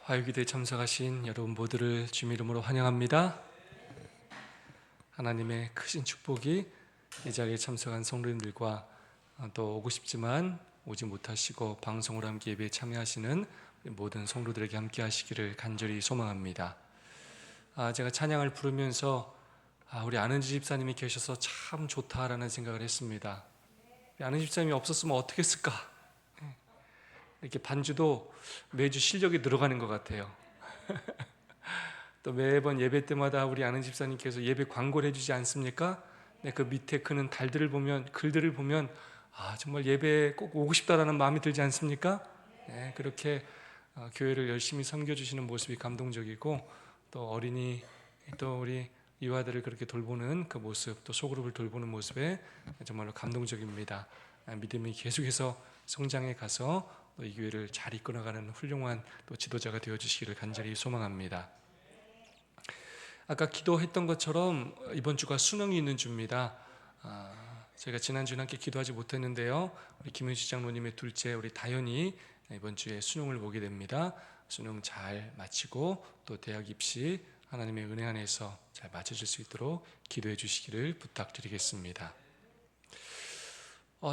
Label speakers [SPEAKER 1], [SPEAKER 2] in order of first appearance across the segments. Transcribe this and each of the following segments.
[SPEAKER 1] 화요기도에 참석하신 여러분 모두를 주님 이름으로 환영합니다. 하나님의 크신 축복이 이 자리에 참석한 성도님들과 또 오고 싶지만 오지 못하시고 방송으로 함께 예배에 참여하시는 모든 성도들에게 함께 하시기를 간절히 소망합니다. 제가 찬양을 부르면서 우리 안은지 집사님이 계셔서 참 좋다라는 생각을 했습니다. 안은지 집사님이 없었으면 어떻게 했을까? 이렇게 반주도 매주 실력이 늘어가는 것 같아요. 또 매번 예배 때마다 우리 아는 집사님께서 예배 광고를 해주지 않습니까? 네, 그 밑에 크는 글들을 보면 정말 예배에 꼭 오고 싶다라는 마음이 들지 않습니까? 네, 그렇게 교회를 열심히 섬겨주시는 모습이 감동적이고, 또 어린이 또 우리 유아들을 그렇게 돌보는 그 모습, 또 소그룹을 돌보는 모습에 정말로 감동적입니다. 믿음이 계속해서 성장해 가서 또 이 교회를 잘 이끌어가는 훌륭한 또 지도자가 되어주시기를 간절히 소망합니다. 아까 기도했던 것처럼 이번 주가 수능이 있는 주입니다. 저희가 지난주에 함께 기도하지 못했는데요, 우리 김윤시 장로님의 둘째 우리 다현이 이번 주에 수능을 보게 됩니다. 수능 잘 마치고 또 대학 입시 하나님의 은혜 안에서 잘 마쳐질 수 있도록 기도해 주시기를 부탁드리겠습니다.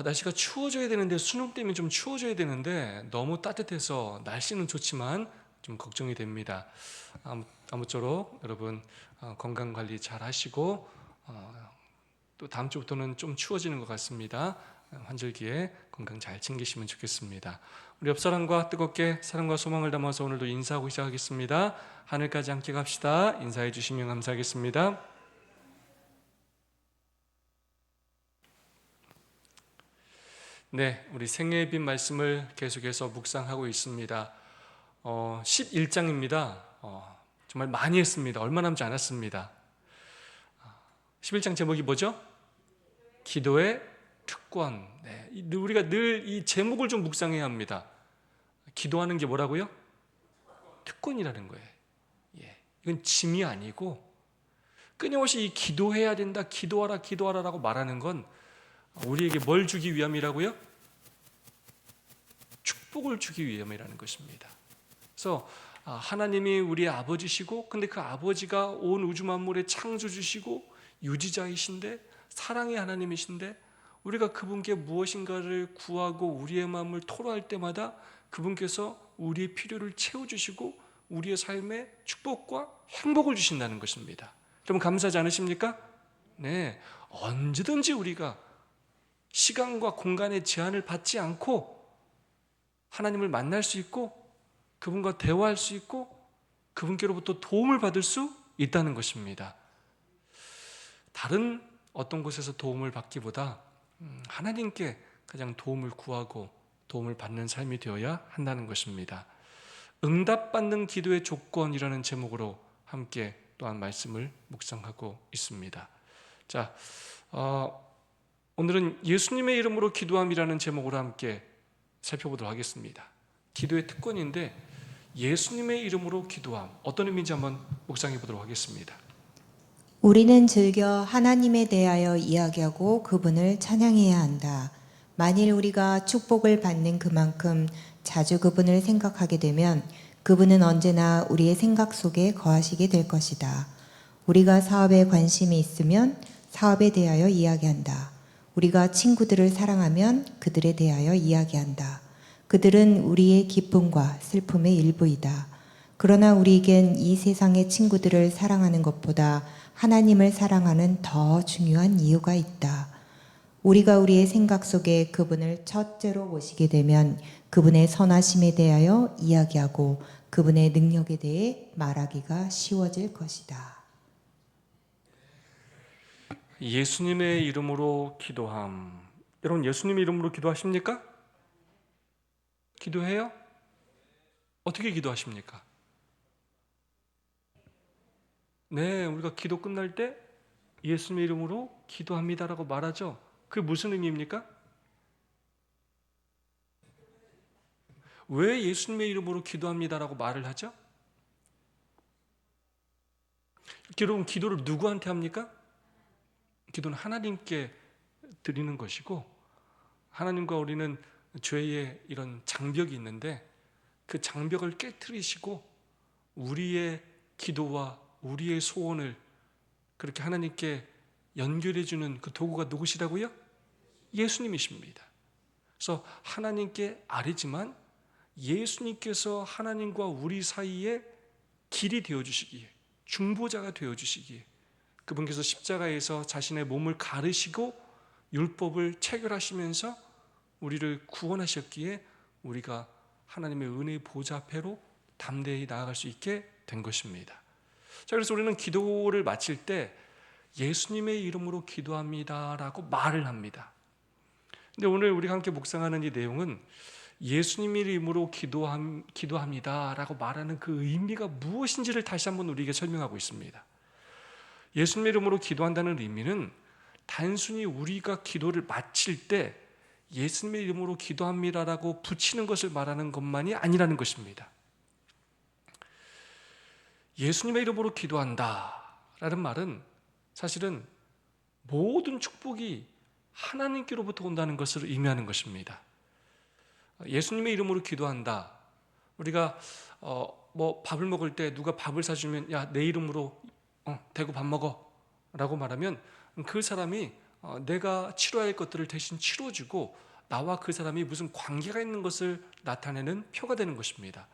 [SPEAKER 1] 날씨가 추워져야 되는데, 수능 때문에 좀 추워져야 되는데 너무 따뜻해서 날씨는 좋지만 좀 걱정이 됩니다. 아무쪼록 여러분 건강관리 잘 하시고, 또 다음 주부터는 좀 추워지는 것 같습니다. 환절기에 건강 잘 챙기시면 좋겠습니다. 우리 옆사람과 뜨겁게 사랑과 소망을 담아서 오늘도 인사하고 시작하겠습니다. 하늘까지 함께 갑시다. 인사해 주시면 감사하겠습니다. 네, 우리 생애의 빛 말씀을 계속해서 묵상하고 있습니다. 11장입니다. 정말 많이 했습니다. 얼마 남지 않았습니다. 11장 제목이 뭐죠? 기도의 특권. 네, 우리가 늘 이 제목을 좀 묵상해야 합니다. 기도하는 게 뭐라고요? 특권이라는 거예요. 이건 짐이 아니고, 끊임없이 이 기도해야 된다, 기도하라라고 말하는 건 우리에게 뭘 주기 위함이라고요? 축복을 주기 위함이라는 것입니다. 그래서 하나님이 우리의 아버지시고, 근데 그 아버지가 온 우주 만물의 창조주시고 유지자이신데, 사랑의 하나님이신데, 우리가 그분께 무엇인가를 구하고 우리의 마음을 토로할 때마다 그분께서 우리의 필요를 채워주시고 우리의 삶에 축복과 행복을 주신다는 것입니다. 여러분 감사하지 않으십니까? 네, 언제든지 우리가 시간과 공간의 제한을 받지 않고 하나님을 만날 수 있고, 그분과 대화할 수 있고, 그분께로부터 도움을 받을 수 있다는 것입니다. 다른 어떤 곳에서 도움을 받기보다 하나님께 가장 도움을 구하고 도움을 받는 삶이 되어야 한다는 것입니다. 응답받는 기도의 조건이라는 제목으로 함께 또한 말씀을 묵상하고 있습니다. 자, 오늘은 예수님의 이름으로 기도함이라는 제목으로 함께 살펴보도록 하겠습니다. 기도의 특권인데 예수님의 이름으로 기도함, 어떤 의미인지 한번 묵상해 보도록 하겠습니다.
[SPEAKER 2] 우리는 즐겨 하나님에 대하여 이야기하고 그분을 찬양해야 한다. 만일 우리가 축복을 받는 그만큼 자주 그분을 생각하게 되면 그분은 언제나 우리의 생각 속에 거하시게 될 것이다. 우리가 사업에 관심이 있으면 사업에 대하여 이야기한다. 우리가 친구들을 사랑하면 그들에 대하여 이야기한다. 그들은 우리의 기쁨과 슬픔의 일부이다. 그러나 우리에겐 이 세상의 친구들을 사랑하는 것보다 하나님을 사랑하는 더 중요한 이유가 있다. 우리가 우리의 생각 속에 그분을 첫째로 모시게 되면 그분의 선하심에 대하여 이야기하고 그분의 능력에 대해 말하기가 쉬워질 것이다.
[SPEAKER 1] 예수님의 이름으로 기도함. 여러분 예수님의 이름으로 기도하십니까? 기도해요? 어떻게 기도하십니까? 네, 우리가 기도 끝날 때 예수님의 이름으로 기도합니다라고 말하죠. 그게 무슨 의미입니까? 왜 예수님의 이름으로 기도합니다라고 말을 하죠? 여러분 기도를 누구한테 합니까? 기도는 하나님께 드리는 것이고, 하나님과 우리는 죄의 이런 장벽이 있는데 그 장벽을 깨트리시고 우리의 기도와 우리의 소원을 그렇게 하나님께 연결해 주는 그 도구가 누구시라고요? 예수님이십니다. 그래서 하나님께 아뢰지만 예수님께서 하나님과 우리 사이에 길이 되어주시기에, 중보자가 되어주시기에, 그분께서 십자가에서 자신의 몸을 가르시고 율법을 체결하시면서 우리를 구원하셨기에 우리가 하나님의 은혜의 보좌 앞에로 담대히 나아갈 수 있게 된 것입니다. 자, 그래서 우리는 기도를 마칠 때 예수님의 이름으로 기도합니다라고 말을 합니다. 근데 오늘 우리가 함께 묵상하는 이 내용은 예수님의 이름으로 기도합니다라고 말하는 그 의미가 무엇인지를 다시 한번 우리에게 설명하고 있습니다. 예수님의 이름으로 기도한다는 의미는 단순히 우리가 기도를 마칠 때 예수님의 이름으로 기도합니다라고 붙이는 것을 말하는 것만이 아니라는 것입니다. 예수님의 이름으로 기도한다라는 말은 사실은 모든 축복이 하나님께로부터 온다는 것을 의미하는 것입니다. 예수님의 이름으로 기도한다. 우리가 밥을 먹을 때 누가 밥을 사주면 야, 내 이름으로 대고 밥 먹어 라고 말하면 그 사람이 내가 치러야 할 것들을 대신 치러주고 나와 그 사람이 무슨 관계가 있는 것을 나타내는 표가 되는 것입니다.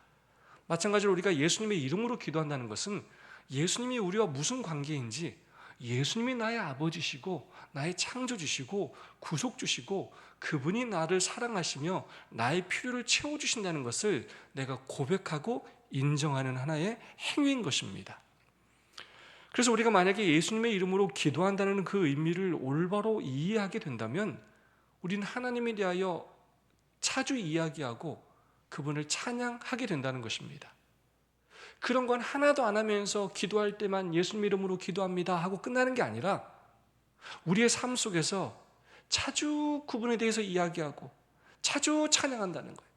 [SPEAKER 1] 마찬가지로 우리가 예수님의 이름으로 기도한다는 것은 예수님이 우리와 무슨 관계인지, 예수님이 나의 아버지시고 나의 창조주시고 구속주시고 그분이 나를 사랑하시며 나의 필요를 채워주신다는 것을 내가 고백하고 인정하는 하나의 행위인 것입니다. 그래서 우리가 만약에 예수님의 이름으로 기도한다는 그 의미를 올바로 이해하게 된다면 우리는 하나님에 대하여 자주 이야기하고 그분을 찬양하게 된다는 것입니다. 그런 건 하나도 안 하면서 기도할 때만 예수님 이름으로 기도합니다 하고 끝나는 게 아니라 우리의 삶 속에서 자주 그분에 대해서 이야기하고 자주 찬양한다는 거예요.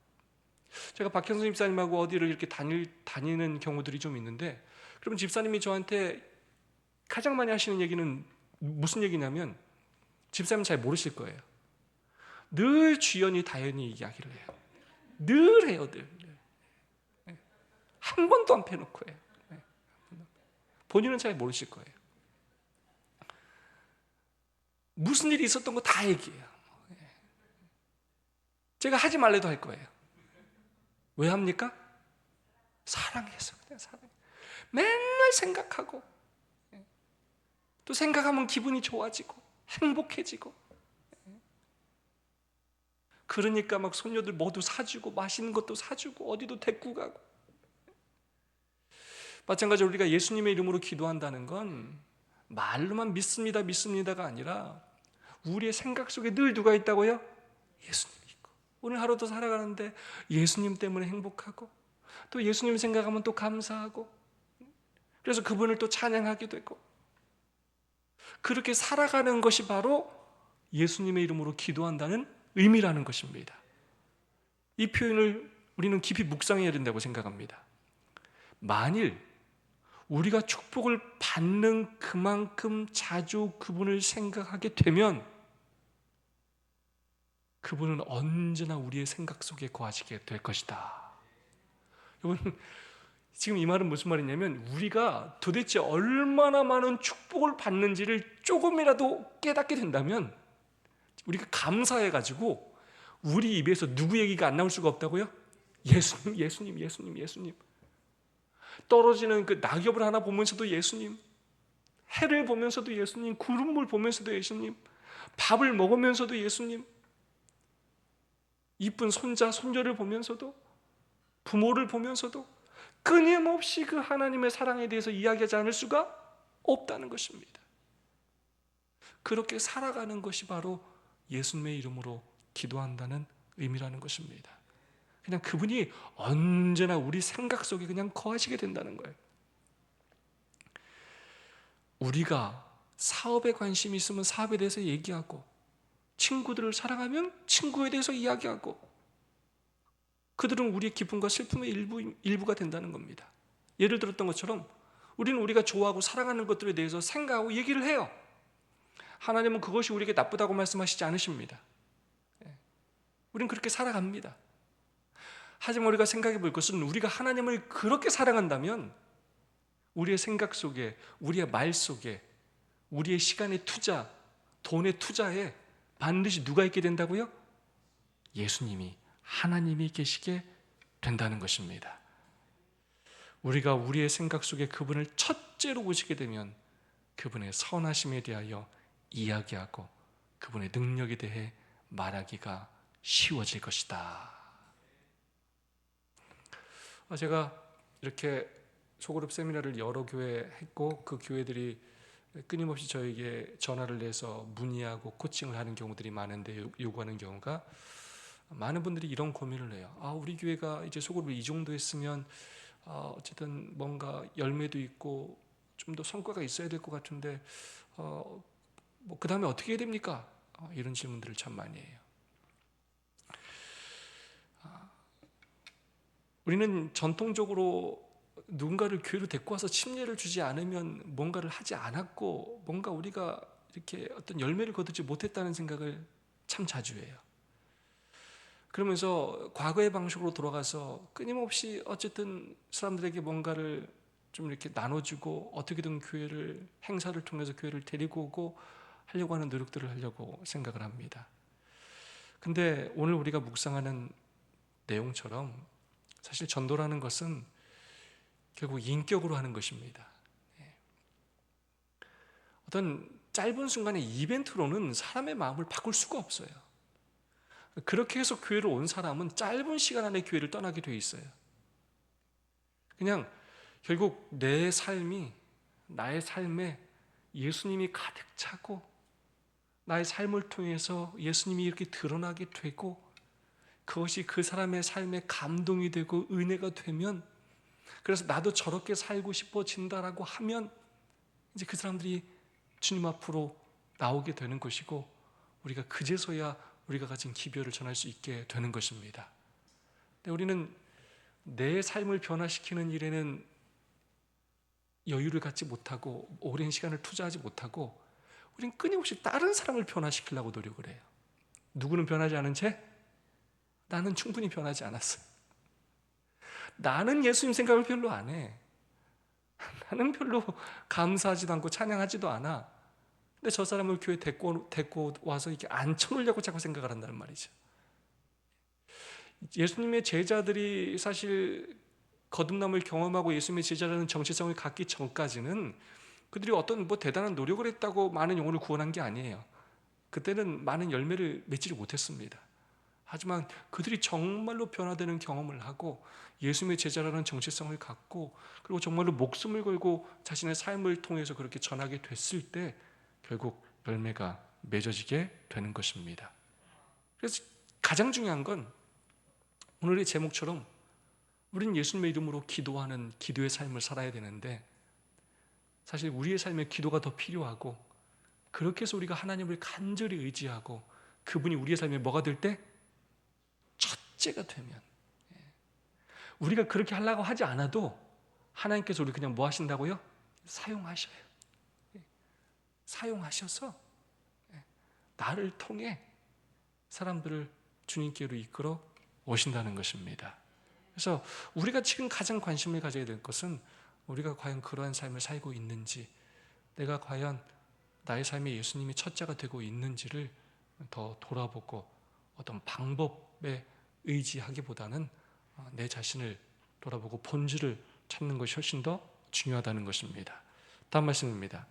[SPEAKER 1] 제가 박현수 집사님하고 어디를 이렇게 다니는 경우들이 좀 있는데, 그러면 집사님이 저한테 가장 많이 하시는 얘기는 무슨 얘기냐면, 집사님은 잘 모르실 거예요. 늘 주연이 다연이 이야기를 해요. 늘 해요. 늘. 한 번도 안 빼놓고 해요. 본인은 잘 모르실 거예요. 무슨 일이 있었던 거 다 얘기해요. 제가 하지 말래도 할 거예요. 왜 합니까? 사랑해서. 그냥 사랑해. 맨날 생각하고 또 생각하면 기분이 좋아지고 행복해지고, 그러니까 막 손녀들 모두 사주고 맛있는 것도 사주고 어디도 데리고 가고. 마찬가지로 우리가 예수님의 이름으로 기도한다는 건 말로만 믿습니다가 아니라 우리의 생각 속에 늘 누가 있다고요? 예수님이 있고, 오늘 하루도 살아가는데 예수님 때문에 행복하고 또 예수님 생각하면 또 감사하고, 그래서 그분을 또 찬양하게 되고, 그렇게 살아가는 것이 바로 예수님의 이름으로 기도한다는 의미라는 것입니다. 이 표현을 우리는 깊이 묵상해야 된다고 생각합니다. 만일 우리가 축복을 받는 그만큼 자주 그분을 생각하게 되면 그분은 언제나 우리의 생각 속에 거하시게 될 것이다. 여러분, 지금 이 말은 무슨 말이냐면, 우리가 도대체 얼마나 많은 축복을 받는지를 조금이라도 깨닫게 된다면 우리가 감사해가지고 우리 입에서 누구 얘기가 안 나올 수가 없다고요? 예수님. 떨어지는 그 낙엽을 하나 보면서도 예수님, 해를 보면서도 예수님, 구름을 보면서도 예수님, 밥을 먹으면서도 예수님, 이쁜 손자, 손녀를 보면서도, 부모를 보면서도 끊임없이 그 하나님의 사랑에 대해서 이야기하지 않을 수가 없다는 것입니다. 그렇게 살아가는 것이 바로 예수님의 이름으로 기도한다는 의미라는 것입니다. 그냥 그분이 언제나 우리 생각 속에 그냥 거하시게 된다는 거예요. 우리가 사업에 관심이 있으면 사업에 대해서 얘기하고, 친구들을 사랑하면 친구에 대해서 이야기하고, 그들은 우리의 기쁨과 슬픔의 일부가 된다는 겁니다. 예를 들었던 것처럼 우리는 우리가 좋아하고 사랑하는 것들에 대해서 생각하고 얘기를 해요. 하나님은 그것이 우리에게 나쁘다고 말씀하시지 않으십니다. 우리는 그렇게 살아갑니다. 하지만 우리가 생각해 볼 것은 우리가 하나님을 그렇게 사랑한다면 우리의 생각 속에, 우리의 말 속에, 우리의 시간의 투자, 돈의 투자에 반드시 누가 있게 된다고요? 예수님이, 하나님이 계시게 된다는 것입니다. 우리가 우리의 생각 속에 그분을 첫째로 보시게 되면 그분의 선하심에 대하여 이야기하고 그분의 능력에 대해 말하기가 쉬워질 것이다. 제가 이렇게 소그룹 세미나를 여러 교회 했고 그 교회들이 끊임없이 저에게 전화를 내서 문의하고 코칭을 하는 경우들이 많은데, 요구하는 경우가 많은 분들이 이런 고민을 해요. 우리 교회가 이제 소그룹을 이 정도 했으면 어쨌든 뭔가 열매도 있고 좀 더 성과가 있어야 될 것 같은데 뭐 그 다음에 어떻게 해야 됩니까? 이런 질문들을 참 많이 해요. 우리는 전통적으로 누군가를 교회로 데리고 와서 침례를 주지 않으면 뭔가를 하지 않았고, 뭔가 우리가 이렇게 어떤 열매를 거두지 못했다는 생각을 참 자주 해요. 그러면서 과거의 방식으로 돌아가서 끊임없이 어쨌든 사람들에게 뭔가를 좀 이렇게 나눠주고 어떻게든 교회를, 행사를 통해서 교회를 데리고 오고 하려고 하는 노력들을 하려고 생각을 합니다. 근데 오늘 우리가 묵상하는 내용처럼 사실 전도라는 것은 결국 인격으로 하는 것입니다. 어떤 짧은 순간의 이벤트로는 사람의 마음을 바꿀 수가 없어요. 그렇게 해서 교회를 온 사람은 짧은 시간 안에 교회를 떠나게 돼 있어요. 그냥 결국 내 삶이, 나의 삶에 예수님이 가득 차고 나의 삶을 통해서 예수님이 이렇게 드러나게 되고 그것이 그 사람의 삶에 감동이 되고 은혜가 되면, 그래서 나도 저렇게 살고 싶어진다라고 하면 이제 그 사람들이 주님 앞으로 나오게 되는 것이고, 우리가 그제서야 우리가 가진 기별을 전할 수 있게 되는 것입니다. 근데 우리는 내 삶을 변화시키는 일에는 여유를 갖지 못하고 오랜 시간을 투자하지 못하고 우리는 끊임없이 다른 사람을 변화시키려고 노력을 해요. 누구는 변하지 않은 채 나는 충분히 변하지 않았어요. 나는 예수님 생각을 별로 안 해. 나는 별로 감사하지도 않고 찬양하지도 않아. 근데 저 사람을 교회 데리고 와서 이렇게 앉혀놓으려고 자꾸 생각을 한다는 말이죠. 예수님의 제자들이 사실 거듭남을 경험하고 예수님의 제자라는 정체성을 갖기 전까지는 그들이 어떤 대단한 노력을 했다고 많은 영혼을 구원한 게 아니에요. 그때는 많은 열매를 맺지를 못했습니다. 하지만 그들이 정말로 변화되는 경험을 하고 예수님의 제자라는 정체성을 갖고 그리고 정말로 목숨을 걸고 자신의 삶을 통해서 그렇게 전하게 됐을 때 결국 열매가 맺어지게 되는 것입니다. 그래서 가장 중요한 건 오늘의 제목처럼 우리는 예수님의 이름으로 기도하는 기도의 삶을 살아야 되는데, 사실 우리의 삶에 기도가 더 필요하고, 그렇게 해서 우리가 하나님을 간절히 의지하고 그분이 우리의 삶에 뭐가 될 때? 첫째가 되면, 우리가 그렇게 하려고 하지 않아도 하나님께서 우리 그냥 뭐 하신다고요? 사용하셔요. 사용하셔서 나를 통해 사람들을 주님께로 이끌어 오신다는 것입니다. 그래서 우리가 지금 가장 관심을 가져야 될 것은 우리가 과연 그러한 삶을 살고 있는지, 내가 과연 나의 삶에 예수님이 첫째가 되고 있는지를 더 돌아보고 어떤 방법에 의지하기보다는 내 자신을 돌아보고 본질을 찾는 것이 훨씬 더 중요하다는 것입니다. 다음 말씀입니다.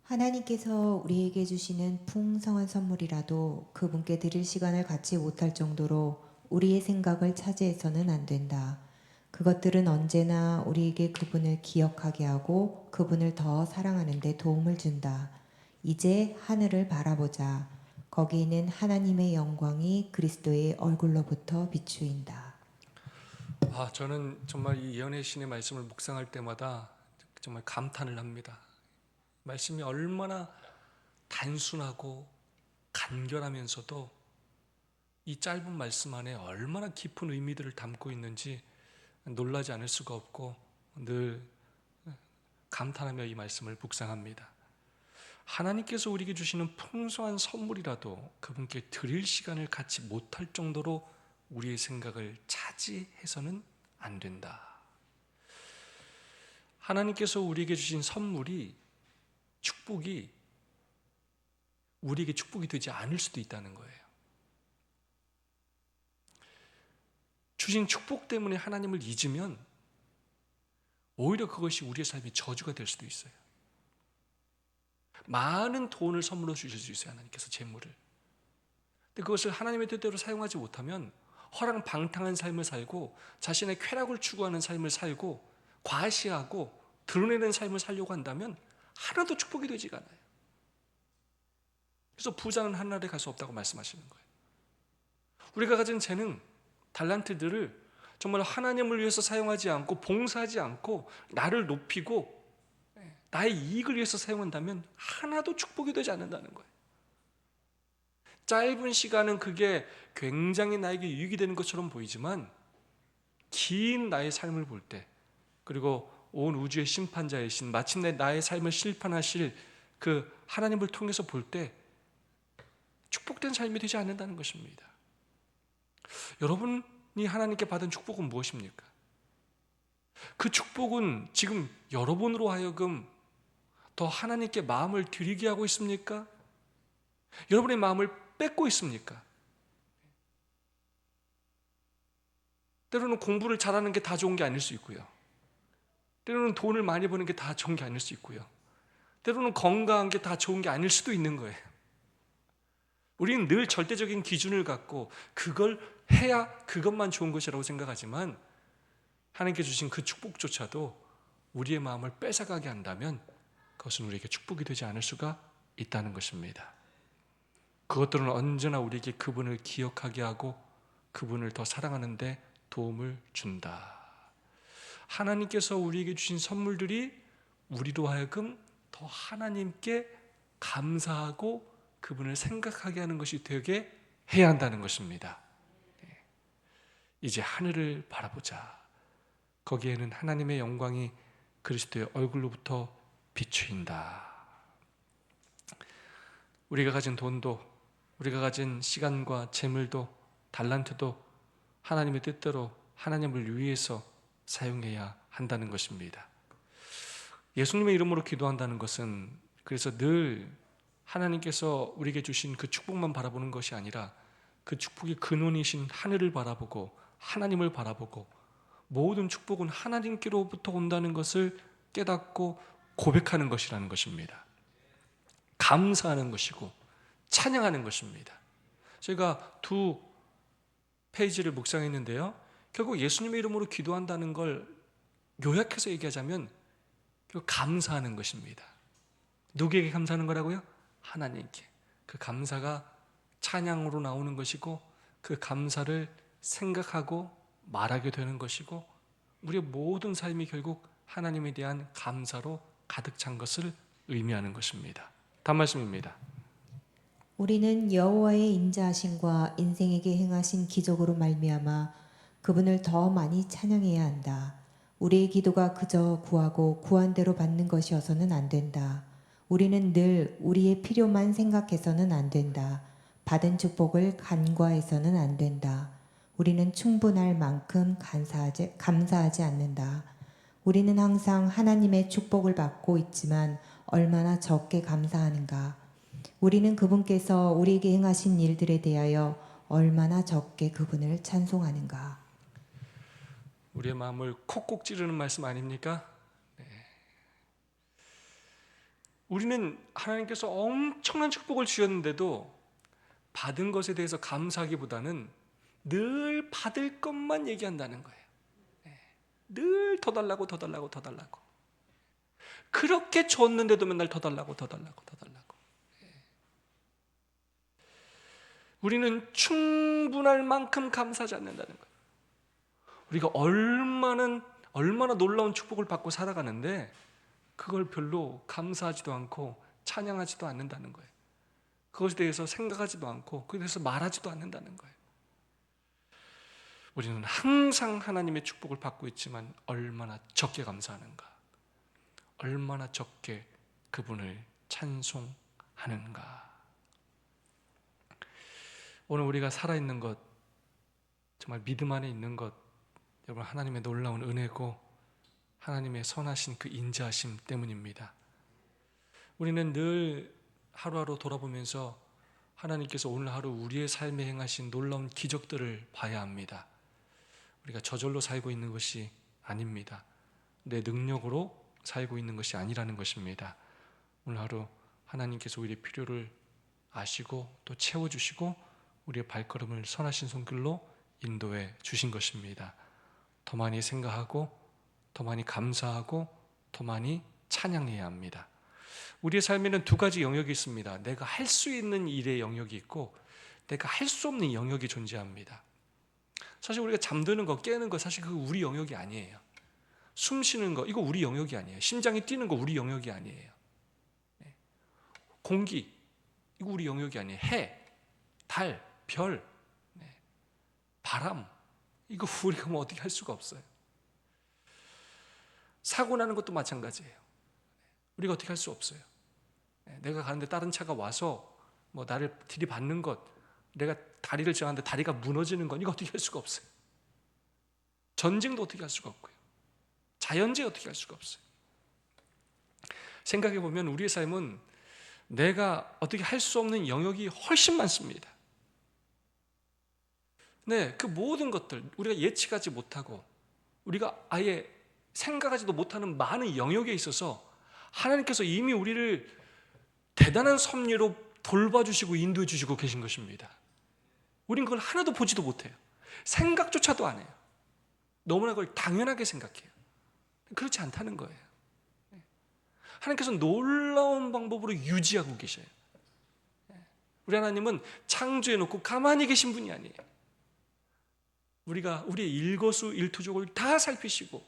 [SPEAKER 2] 하나님께서 우리에게 주시는 풍성한 선물이라도 그분께 드릴 시간을 갖지 못할 정도로 우리의 생각을 차지해서는 안 된다. 그것들은 언제나 우리에게 그분을 기억하게 하고 그분을 더 사랑하는 데 도움을 준다. 이제 하늘을 바라보자. 거기에는 하나님의 영광이 그리스도의 얼굴로부터 비추인다.
[SPEAKER 1] 저는 정말 이 예언의 신의 말씀을 묵상할 때마다 정말 감탄을 합니다. 말씀이 얼마나 단순하고 간결하면서도 이 짧은 말씀 안에 얼마나 깊은 의미들을 담고 있는지 놀라지 않을 수가 없고 늘 감탄하며 이 말씀을 묵상합니다. 하나님께서 우리에게 주시는 풍성한 선물이라도 그분께 드릴 시간을 갖지 못할 정도로 우리의 생각을 차지해서는 안 된다. 하나님께서 우리에게 주신 선물이, 축복이 우리에게 축복이 되지 않을 수도 있다는 거예요. 주신 축복 때문에 하나님을 잊으면 오히려 그것이 우리의 삶의 저주가 될 수도 있어요. 많은 돈을 선물로 주실 수 있어요, 하나님께서, 재물을. 근데 그것을 하나님의 뜻대로 사용하지 못하면 허랑방탕한 삶을 살고 자신의 쾌락을 추구하는 삶을 살고 과시하고 드러내는 삶을 살려고 한다면 하나도 축복이 되지가 않아요. 그래서 부자는 하늘나라에 갈 수 없다고 말씀하시는 거예요. 우리가 가진 재능, 달란트들을 정말 하나님을 위해서 사용하지 않고 봉사하지 않고 나를 높이고 나의 이익을 위해서 사용한다면 하나도 축복이 되지 않는다는 거예요. 짧은 시간은 그게 굉장히 나에게 유익이 되는 것처럼 보이지만 긴 나의 삶을 볼 때, 그리고 온 우주의 심판자이신 마침내 나의 삶을 심판하실 그 하나님을 통해서 볼 때 축복된 삶이 되지 않는다는 것입니다. 여러분이 하나님께 받은 축복은 무엇입니까? 그 축복은 지금 여러분으로 하여금 더 하나님께 마음을 드리게 하고 있습니까? 여러분의 마음을 뺏고 있습니까? 때로는 공부를 잘하는 게 다 좋은 게 아닐 수 있고요. 때로는 돈을 많이 버는 게 다 좋은 게 아닐 수 있고요. 때로는 건강한 게 다 좋은 게 아닐 수도 있는 거예요. 우리는 늘 절대적인 기준을 갖고 그걸 해야 그것만 좋은 것이라고 생각하지만 하나님께 주신 그 축복조차도 우리의 마음을 뺏어가게 한다면 그것은 우리에게 축복이 되지 않을 수가 있다는 것입니다. 그것들은 언제나 우리에게 그분을 기억하게 하고 그분을 더 사랑하는 데 도움을 준다. 하나님께서 우리에게 주신 선물들이 우리로 하여금 더 하나님께 감사하고 그분을 생각하게 하는 것이 되게 해야 한다는 것입니다. 이제 하늘을 바라보자. 거기에는 하나님의 영광이 그리스도의 얼굴로부터 비추인다. 우리가 가진 돈도, 우리가 가진 시간과 재물도, 달란트도 하나님의 뜻대로 하나님을 위해서 사용해야 한다는 것입니다. 예수님의 이름으로 기도한다는 것은 그래서 늘 하나님께서 우리에게 주신 그 축복만 바라보는 것이 아니라 그 축복의 근원이신 하늘을 바라보고 하나님을 바라보고 모든 축복은 하나님께로부터 온다는 것을 깨닫고 고백하는 것이라는 것입니다. 감사하는 것이고 찬양하는 것입니다. 저희가 두 페이지를 묵상했는데요, 결국 예수님의 이름으로 기도한다는 걸 요약해서 얘기하자면 감사하는 것입니다. 누구에게 감사하는 거라고요? 하나님께. 그 감사가 찬양으로 나오는 것이고 그 감사를 생각하고 말하게 되는 것이고 우리의 모든 삶이 결국 하나님에 대한 감사로 가득 찬 것을 의미하는 것입니다. 다음 말씀입니다.
[SPEAKER 2] 우리는 여호와의 인자하심과 인생에게 행하신 기적으로 말미암아 그분을 더 많이 찬양해야 한다. 우리의 기도가 그저 구하고 구한 대로 받는 것이어서는 안 된다. 우리는 늘 우리의 필요만 생각해서는 안 된다. 받은 축복을 간과해서는 안 된다. 우리는 충분할 만큼 감사하지 않는다. 우리는 항상 하나님의 축복을 받고 있지만 얼마나 적게 감사하는가. 우리는 그분께서 우리에게 행하신 일들에 대하여 얼마나 적게 그분을 찬송하는가.
[SPEAKER 1] 우리의 마음을 콕콕 찌르는 말씀 아닙니까? 네. 우리는 하나님께서 엄청난 축복을 주셨는데도 받은 것에 대해서 감사하기보다는 늘 받을 것만 얘기한다는 거예요. 네. 늘 더 달라고 더 달라고 더 달라고. 그렇게 줬는데도 맨날 더 달라고 더 달라고 더 달라고. 네. 우리는 충분할 만큼 감사하지 않는다는 거예요. 우리가 얼마나 놀라운 축복을 받고 살아가는데 그걸 별로 감사하지도 않고 찬양하지도 않는다는 거예요. 그것에 대해서 생각하지도 않고 그에 대해서 말하지도 않는다는 거예요. 우리는 항상 하나님의 축복을 받고 있지만 얼마나 적게 감사하는가, 얼마나 적게 그분을 찬송하는가. 오늘 우리가 살아있는 것 정말 믿음 안에 있는 것, 여러분 하나님의 놀라운 은혜고 하나님의 선하신 그 인자하심 때문입니다. 우리는 늘 하루하루 돌아보면서 하나님께서 오늘 하루 우리의 삶에 행하신 놀라운 기적들을 봐야 합니다. 우리가 저절로 살고 있는 것이 아닙니다. 내 능력으로 살고 있는 것이 아니라는 것입니다. 오늘 하루 하나님께서 우리의 필요를 아시고 또 채워주시고 우리의 발걸음을 선하신 손길로 인도해 주신 것입니다. 더 많이 생각하고 더 많이 감사하고 더 많이 찬양해야 합니다. 우리의 삶에는 두 가지 영역이 있습니다. 내가 할 수 있는 일의 영역이 있고 내가 할 수 없는 영역이 존재합니다. 사실 우리가 잠드는 거, 깨는 거 사실 그거 우리 영역이 아니에요. 숨 쉬는 거, 이거 우리 영역이 아니에요. 심장이 뛰는 거 우리 영역이 아니에요. 공기, 이거 우리 영역이 아니에요. 해, 달, 별, 바람, 이거 우리가 뭐 어떻게 할 수가 없어요. 사고 나는 것도 마찬가지예요. 우리가 어떻게 할 수 없어요. 내가 가는데 다른 차가 와서 뭐 나를 들이받는 것, 내가 다리를 정하는데 다리가 무너지는 건 이거 어떻게 할 수가 없어요. 전쟁도 어떻게 할 수가 없고요. 자연재해 어떻게 할 수가 없어요. 생각해 보면 우리의 삶은 내가 어떻게 할 수 없는 영역이 훨씬 많습니다. 네, 그 모든 것들 우리가 예측하지 못하고 우리가 아예 생각하지도 못하는 많은 영역에 있어서 하나님께서 이미 우리를 대단한 섭리로 돌봐주시고 인도해 주시고 계신 것입니다. 우린 그걸 하나도 보지도 못해요. 생각조차도 안 해요. 너무나 그걸 당연하게 생각해요. 그렇지 않다는 거예요. 하나님께서 놀라운 방법으로 유지하고 계셔요. 우리 하나님은 창조해 놓고 가만히 계신 분이 아니에요. 우리가 우리의 일거수일투족을 다 살피시고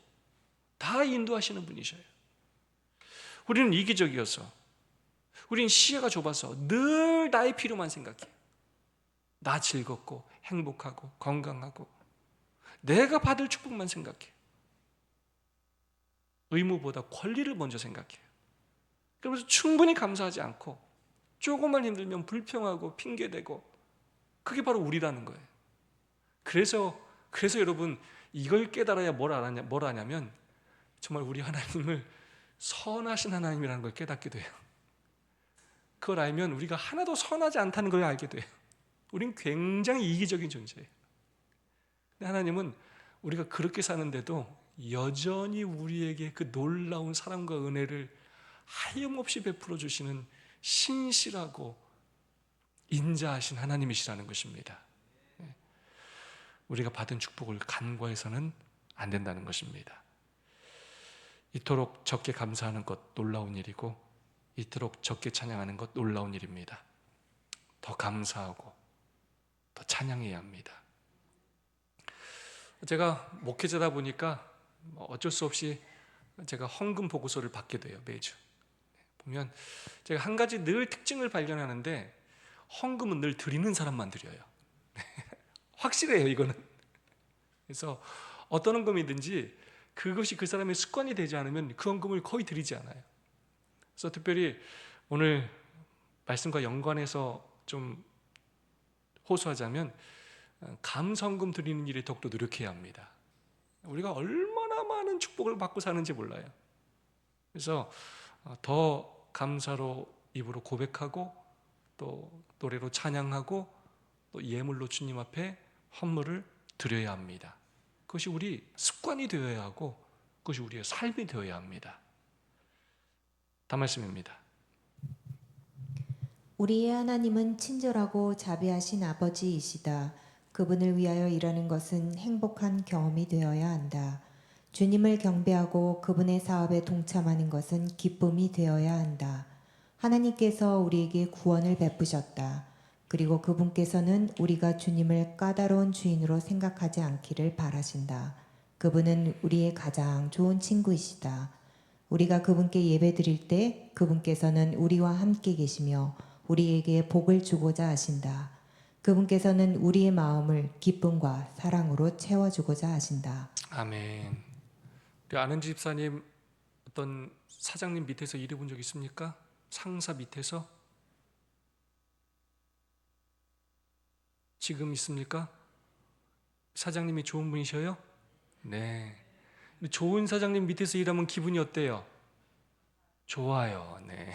[SPEAKER 1] 다 인도하시는 분이셔요. 우리는 이기적이어서, 우리는 시야가 좁아서 늘 나의 필요만 생각해요. 나 즐겁고 행복하고 건강하고 내가 받을 축복만 생각해요. 의무보다 권리를 먼저 생각해요. 그러면서 충분히 감사하지 않고 조금만 힘들면 불평하고 핑계대고, 그게 바로 우리라는 거예요. 그래서 여러분 이걸 깨달아야 뭘 아냐면 정말 우리 하나님을 선하신 하나님이라는 걸 깨닫게 돼요. 그걸 알면 우리가 하나도 선하지 않다는 걸 알게 돼요. 우린 굉장히 이기적인 존재예요. 근데 하나님은 우리가 그렇게 사는데도 여전히 우리에게 그 놀라운 사랑과 은혜를 하염없이 베풀어 주시는 신실하고 인자하신 하나님이시라는 것입니다. 우리가 받은 축복을 간과해서는 안 된다는 것입니다. 이토록 적게 감사하는 것 놀라운 일이고 이토록 적게 찬양하는 것 놀라운 일입니다. 더 감사하고 더 찬양해야 합니다. 제가 목회자다 보니까 어쩔 수 없이 제가 헌금 보고서를 받게 돼요. 매주 보면 제가 한 가지 늘 특징을 발견하는데, 헌금은 늘 드리는 사람만 드려요. 확실해요, 이거는. 그래서 어떤 헌금이든지 그것이 그 사람의 습관이 되지 않으면 그 헌금을 거의 드리지 않아요. 그래서 특별히 오늘 말씀과 연관해서 좀 호소하자면 감성금 드리는 일에 더욱더 노력해야 합니다. 우리가 얼마나 많은 축복을 받고 사는지 몰라요. 그래서 더 감사로 입으로 고백하고 또 노래로 찬양하고 또 예물로 주님 앞에 헌물을 드려야 합니다. 그것이 우리 습관이 되어야 하고 그것이 우리의 삶이 되어야 합니다. 다음 말씀입니다.
[SPEAKER 2] 우리의 하나님은 친절하고 자비하신 아버지이시다. 그분을 위하여 일하는 것은 행복한 경험이 되어야 한다. 주님을 경배하고 그분의 사업에 동참하는 것은 기쁨이 되어야 한다. 하나님께서 우리에게 구원을 베푸셨다. 그리고 그분께서는 우리가 주님을 까다로운 주인으로 생각하지 않기를 바라신다. 그분은 우리의 가장 좋은 친구이시다. 우리가 그분께 예배드릴 때 그분께서는 우리와 함께 계시며 우리에게 복을 주고자 하신다. 그분께서는 우리의 마음을 기쁨과 사랑으로 채워주고자 하신다.
[SPEAKER 1] 아멘. 우리 아는지 집사님 어떤 사장님 밑에서 일해본 적 있습니까? 상사 밑에서? 지금 있습니까? 사장님이 좋은 분이셔요? 네. 좋은 사장님 밑에서 일하면 기분이 어때요? 좋아요. 네.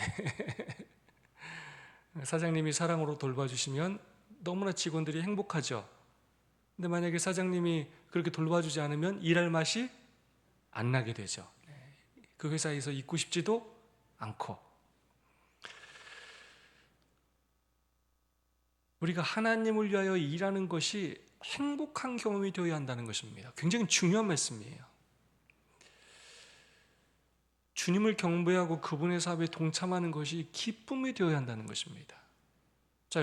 [SPEAKER 1] 사장님이 사랑으로 돌봐주시면 너무나 직원들이 행복하죠. 근데 만약에 사장님이 그렇게 돌봐주지 않으면 일할 맛이 안 나게 되죠. 그 회사에서 있고 싶지도 않고. 우리가 하나님을 위하여 일하는 것이 행복한 경험이 되어야 한다는 것입니다. 굉장히 중요한 말씀이에요. 주님을 경배하고 그분의 사업에 동참하는 것이 기쁨이 되어야 한다는 것입니다. 자,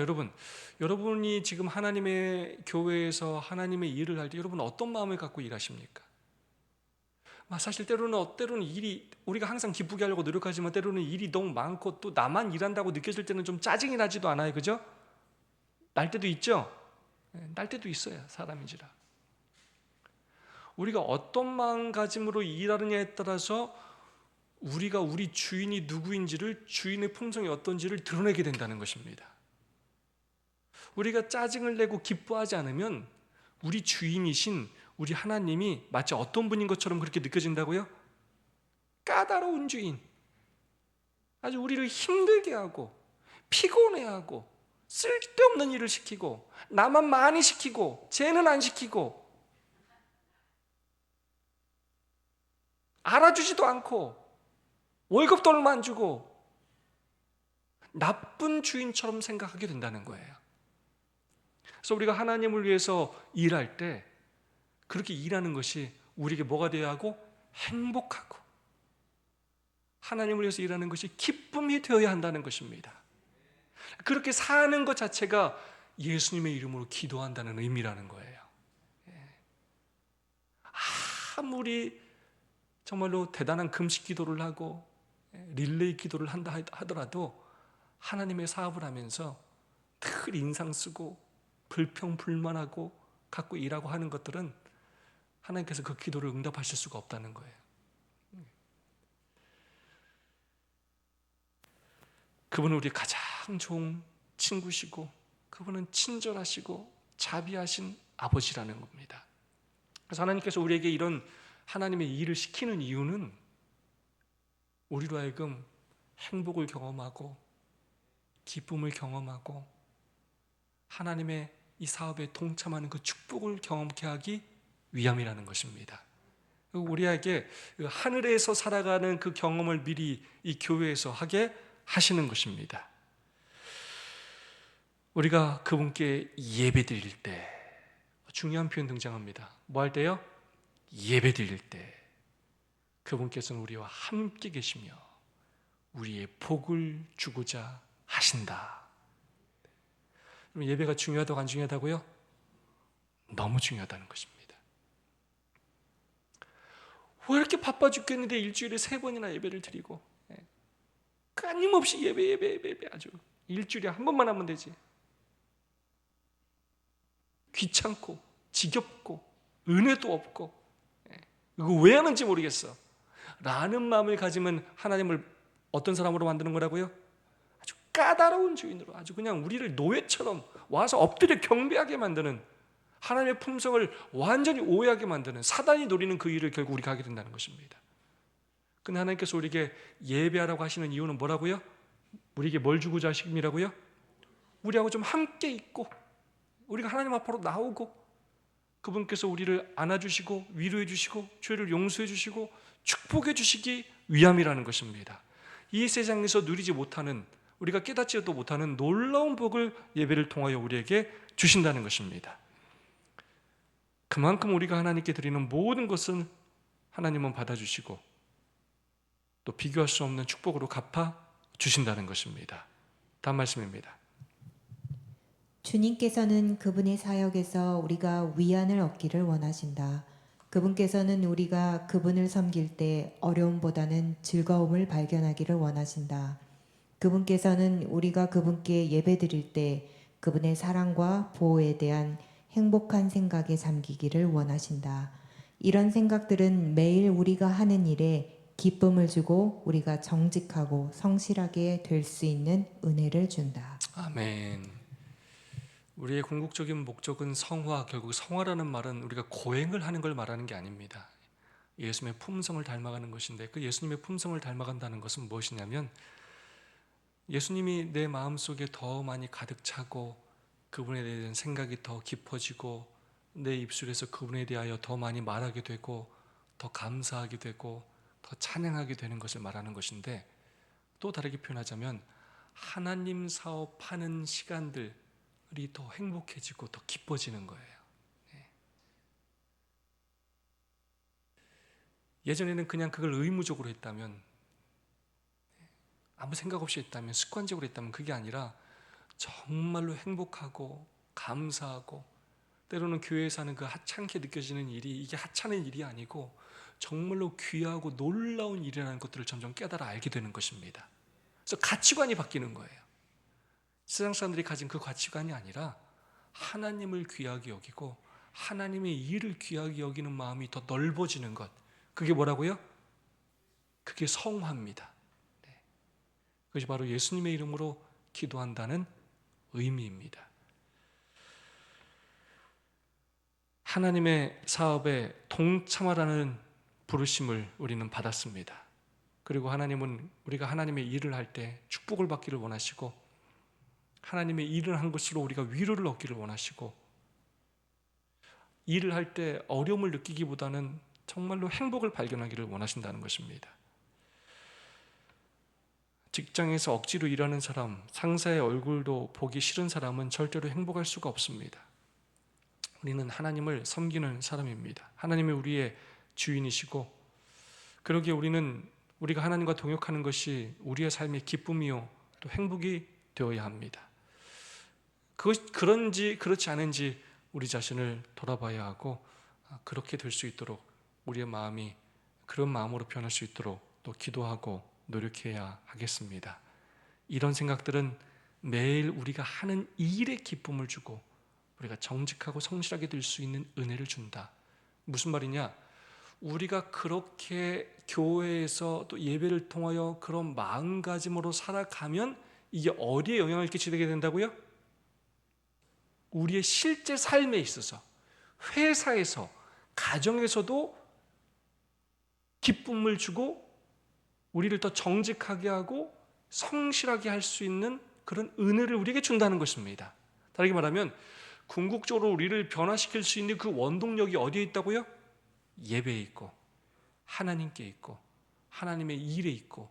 [SPEAKER 1] 여러분이 지금 하나님의 교회에서 하나님의 일을 할 때 여러분 어떤 마음을 갖고 일하십니까? 사실 때로는 일이 우리가 항상 기쁘게 하려고 노력하지만 때로는 일이 너무 많고 또 나만 일한다고 느껴질 때는 좀 짜증이 나지도 않아요, 그죠? 날 때도 있죠? 날 때도 있어요, 사람인지라. 우리가 어떤 마음가짐으로 일하느냐에 따라서 우리가 우리 주인이 누구인지를, 주인의 품성이 어떤지를 드러내게 된다는 것입니다. 우리가 짜증을 내고 기뻐하지 않으면 우리 주인이신 우리 하나님이 마치 어떤 분인 것처럼 그렇게 느껴진다고요? 까다로운 주인, 아주 우리를 힘들게 하고 피곤해하고 쓸데없는 일을 시키고 나만 많이 시키고 쟤는 안 시키고 알아주지도 않고 월급도 얼마 안 주고 나쁜 주인처럼 생각하게 된다는 거예요. 그래서 우리가 하나님을 위해서 일할 때 그렇게 일하는 것이 우리에게 뭐가 되어야 하고 행복하고 하나님을 위해서 일하는 것이 기쁨이 되어야 한다는 것입니다. 그렇게 사는 것 자체가 예수님의 이름으로 기도한다는 의미라는 거예요. 아무리 정말로 대단한 금식 기도를 하고 릴레이 기도를 한다 하더라도 하나님의 사업을 하면서 늘 인상 쓰고 불평불만하고 갖고 일하고 하는 것들은 하나님께서 그 기도를 응답하실 수가 없다는 거예요. 그분은 우리 가장 좋은 친구시고 그분은 친절하시고 자비하신 아버지라는 겁니다. 그래서 하나님께서 우리에게 이런 하나님의 일을 시키는 이유는 우리로 하여금 행복을 경험하고 기쁨을 경험하고 하나님의 이 사업에 동참하는 그 축복을 경험케 하기 위함이라는 것입니다. 우리에게 하늘에서 살아가는 그 경험을 미리 이 교회에서 하게 하시는 것입니다. 우리가 그분께 예배 드릴 때 중요한 표현 등장합니다. 뭐 할 때요? 예배 드릴 때 그분께서는 우리와 함께 계시며 우리의 복을 주고자 하신다. 예배가 중요하다고 안 중요하다고요? 너무 중요하다는 것입니다. 왜 이렇게 바빠 죽겠는데 일주일에 3번이나 예배를 드리고 끊임없이 예배 아주 일주일에 한 번만 하면 되지. 귀찮고 지겹고 은혜도 없고 이거 왜 하는지 모르겠어 라는 마음을 가지면 하나님을 어떤 사람으로 만드는 거라고요? 아주 까다로운 주인으로, 아주 그냥 우리를 노예처럼 와서 엎드려 경배하게 만드는, 하나님의 품성을 완전히 오해하게 만드는 사단이 노리는 그 일을 결국 우리가 하게 된다는 것입니다. 근데 하나님께서 우리에게 예배하라고 하시는 이유는 뭐라고요? 우리에게 뭘 주고자 하심이라고요? 우리하고 좀 함께 있고 우리가 하나님 앞으로 나오고 그분께서 우리를 안아주시고 위로해 주시고 죄를 용서해 주시고 축복해 주시기 위함이라는 것입니다. 이 세상에서 누리지 못하는, 우리가 깨닫지도 못하는 놀라운 복을 예배를 통하여 우리에게 주신다는 것입니다. 그만큼 우리가 하나님께 드리는 모든 것은 하나님은 받아주시고 또 비교할 수 없는 축복으로 갚아 주신다는 것입니다. 다음 말씀입니다.
[SPEAKER 2] 주님께서는 그분의 사역에서 우리가 위안을 얻기를 원하신다. 그분께서는 우리가 그분을 섬길 때 어려움보다는 즐거움을 발견하기를 원하신다. 그분께서는 우리가 그분께 예배드릴 때 그분의 사랑과 보호에 대한 행복한 생각에 잠기기를 원하신다. 이런 생각들은 매일 우리가 하는 일에 기쁨을 주고 우리가 정직하고 성실하게 될 수 있는 은혜를 준다.
[SPEAKER 1] 아멘. 우리의 궁극적인 목적은 성화, 결국 성화라는 말은 우리가 고행을 하는 걸 말하는 게 아닙니다. 예수님의 품성을 닮아가는 것인데, 그 예수님의 품성을 닮아간다는 것은 무엇이냐면 예수님이 내 마음속에 더 많이 가득 차고 그분에 대한 생각이 더 깊어지고 내 입술에서 그분에 대하여 더 많이 말하게 되고 더 감사하게 되고 더 찬양하게 되는 것을 말하는 것인데, 또 다르게 표현하자면 하나님 사업하는 시간들이 더 행복해지고 더 기뻐지는 거예요. 예전에는 그냥 그걸 의무적으로 했다면, 아무 생각 없이 했다면, 습관적으로 했다면, 그게 아니라 정말로 행복하고 감사하고, 때로는 교회에서 하는 그 하찮게 느껴지는 일이 이게 하찮은 일이 아니고 정말로 귀하고 놀라운 일이라는 것들을 점점 깨달아 알게 되는 것입니다. 그래서 가치관이 바뀌는 거예요. 세상 사람들이 가진 그 가치관이 아니라 하나님을 귀하게 여기고 하나님의 일을 귀하게 여기는 마음이 더 넓어지는 것, 그게 뭐라고요? 그게 성화입니다. 그것이 바로 예수님의 이름으로 기도한다는 의미입니다. 하나님의 사업에 동참하라는 부르심을 우리는 받았습니다. 그리고 하나님은 우리가 하나님의 일을 할 때 축복을 받기를 원하시고, 하나님의 일을 한 것으로 우리가 위로를 얻기를 원하시고, 일을 할 때 어려움을 느끼기보다는 정말로 행복을 발견하기를 원하신다는 것입니다. 직장에서 억지로 일하는 사람, 상사의 얼굴도 보기 싫은 사람은 절대로 행복할 수가 없습니다. 우리는 하나님을 섬기는 사람입니다. 하나님이 우리의 주인이시고, 그러기에 우리가 하나님과 동역하는 것이 우리의 삶의 기쁨이요 또 행복이 되어야 합니다. 그런지 그렇지 않은지 우리 자신을 돌아봐야 하고, 그렇게 될 수 있도록 우리의 마음이 그런 마음으로 변할 수 있도록 또 기도하고 노력해야 하겠습니다. 이런 생각들은 매일 우리가 하는 일에 기쁨을 주고 우리가 정직하고 성실하게 될 수 있는 은혜를 준다. 무슨 말이냐? 우리가 그렇게 교회에서 또 예배를 통하여 그런 마음가짐으로 살아가면 이게 어디에 영향을 끼치게 된다고요? 우리의 실제 삶에 있어서, 회사에서, 가정에서도 기쁨을 주고 우리를 더 정직하게 하고 성실하게 할 수 있는 그런 은혜를 우리에게 준다는 것입니다. 다르게 말하면 궁극적으로 우리를 변화시킬 수 있는 그 원동력이 어디에 있다고요? 예배에 있고 하나님께 있고 하나님의 일에 있고,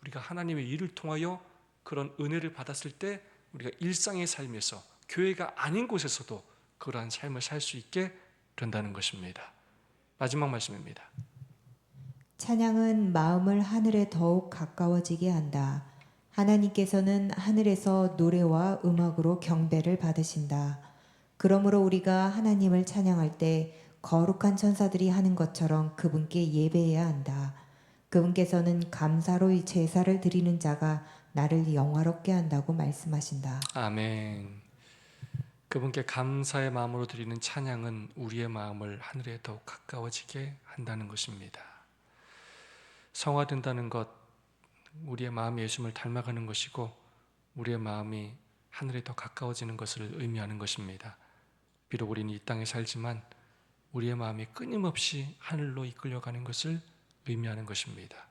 [SPEAKER 1] 우리가 하나님의 일을 통하여 그런 은혜를 받았을 때 우리가 일상의 삶에서, 교회가 아닌 곳에서도 그러한 삶을 살 수 있게 된다는 것입니다. 마지막 말씀입니다.
[SPEAKER 2] 찬양은 마음을 하늘에 더욱 가까워지게 한다. 하나님께서는 하늘에서 노래와 음악으로 경배를 받으신다. 그러므로 우리가 하나님을 찬양할 때 거룩한 천사들이 하는 것처럼 그분께 예배해야 한다. 그분께서는 감사로 이 제사를 드리는 자가 나를 영화롭게 한다고 말씀하신다.
[SPEAKER 1] 아멘. 그분께 감사의 마음으로 드리는 찬양은 우리의 마음을 하늘에 더 가까워지게 한다는 것입니다. 성화된다는 것, 우리의 마음이 예수님을 닮아가는 것이고 우리의 마음이 하늘에 더 가까워지는 것을 의미하는 것입니다. 비록 우리는 이 땅에 살지만 우리의 마음이 끊임없이 하늘로 이끌려가는 것을 의미하는 것입니다.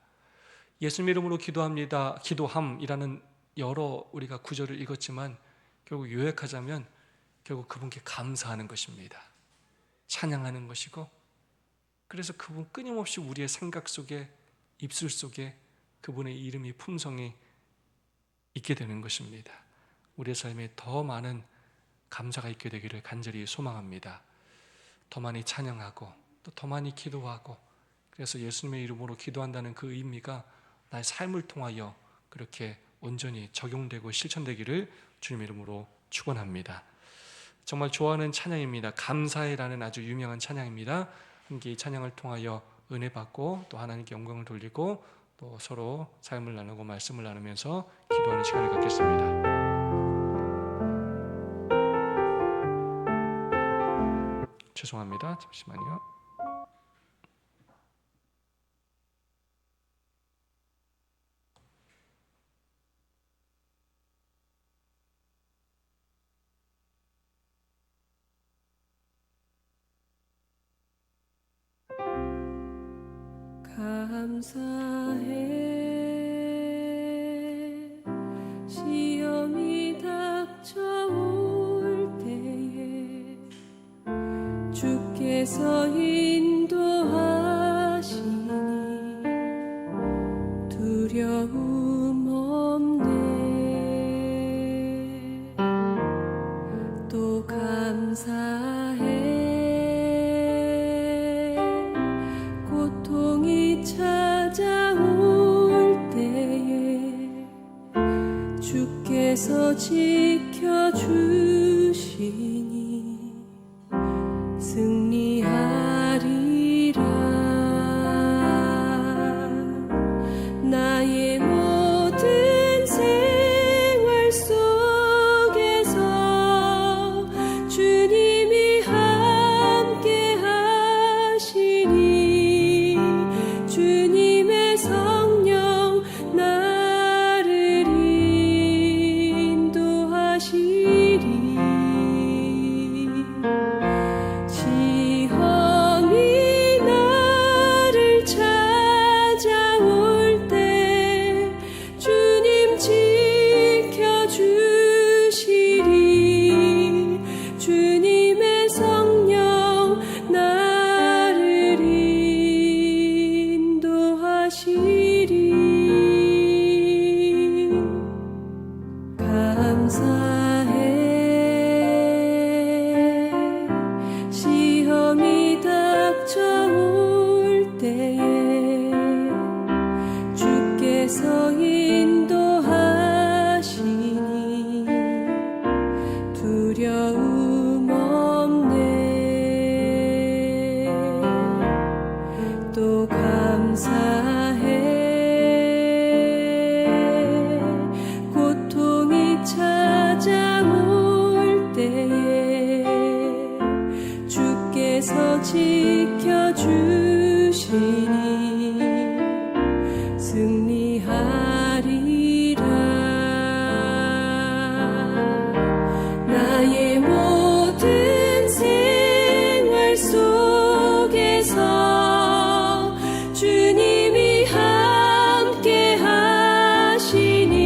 [SPEAKER 1] 예수님 이름으로 기도합니다. 기도함이라는 여러 우리가 구절을 읽었지만 결국 요약하자면 결국 그분께 감사하는 것입니다. 찬양하는 것이고, 그래서 그분 끊임없이 우리의 생각 속에, 입술 속에 그분의 이름이, 품성이 있게 되는 것입니다. 우리의 삶에 더 많은 감사가 있게 되기를 간절히 소망합니다. 더 많이 찬양하고 또 더 많이 기도하고, 그래서 예수님의 이름으로 기도한다는 그 의미가 나의 삶을 통하여 그렇게 온전히 적용되고 실천되기를 주님 이름으로 축원합니다. 정말 좋아하는 찬양입니다. 감사해라는 아주 유명한 찬양입니다. 함께 이 찬양을 통하여 은혜 받고 또 하나님께 영광을 돌리고 또 서로 삶을 나누고 말씀을 나누면서 기도하는 시간을 갖겠습니다. 죄송합니다. 잠시만요.
[SPEAKER 3] 감사해. 시험이 닥쳐올 때에 주께서 인도하시니 두려움 없네. 또 감사해. 고통이 찾아올 때에 주께서 지켜주시니 승리하리라. 나의 모든 생활 속에서 주님이 함께 하시니 주님의 성령 나를 인도하시리. 시험이 나를 찾아올 때 주님 지켜주시리. 주님의 성령 나를 인도하시리. 감사해. 시험이 닥쳐올 때에 주께서 인도하시니 두려움 없네. 또 감사해. 고통이 찾아올 때에 주께서 지켜주시니 승리하리라. 나의 모든 생활 속에서 주님이 함께 하시니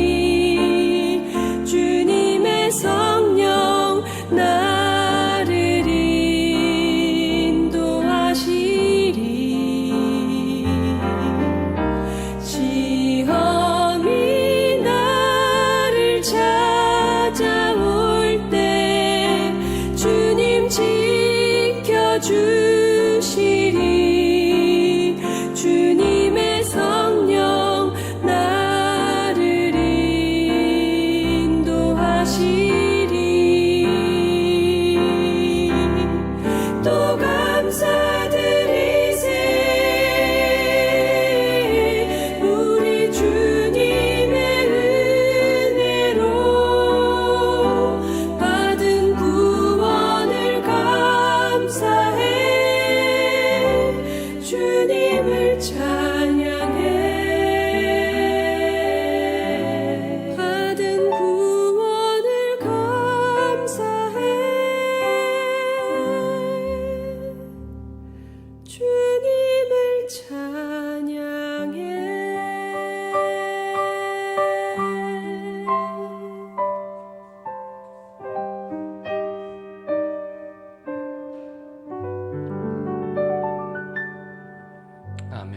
[SPEAKER 3] 주님의 성령 나를 인도하시리. 시험이 나를 찾아올 때 주님 지켜주시리. 주님의 성령 나를 인도하시리. 또 감사드리세. 우리 주님의 은혜로 받은 구원을 감사해. 주님을 찬양해. 받은 구원을 감사해. 주님을 찬양해.
[SPEAKER 1] 아멘.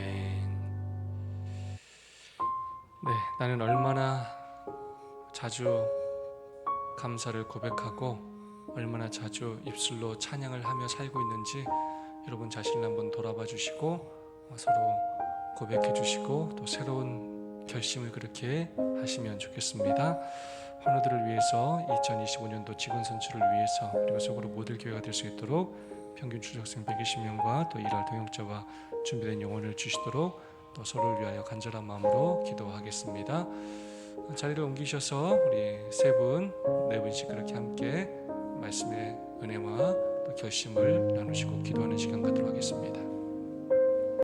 [SPEAKER 1] 네, 나는 얼마나 자주 감사를 고백하고 얼마나 자주 입술로 찬양을 하며 살고 있는지 여러분 자신을 한번 돌아봐 주시고 서로 고백해 주시고 또 새로운 결심을 그렇게 하시면 좋겠습니다. 환우들을 위해서 2025년도 직원 선출을 위해서 그리고 속으로 모델 교회가 될 수 있도록 평균 출석생 120명과 또 일할 동역자와 준비된 영혼을 주시도록 또 서로를 위하여 간절한 마음으로 기도하겠습니다. 자리를 옮기셔서 우리 세 분, 네 분씩 그렇게 함께 말씀의 은혜와 또 결심을 나누시고 기도하는 시간 갖도록 하겠습니다.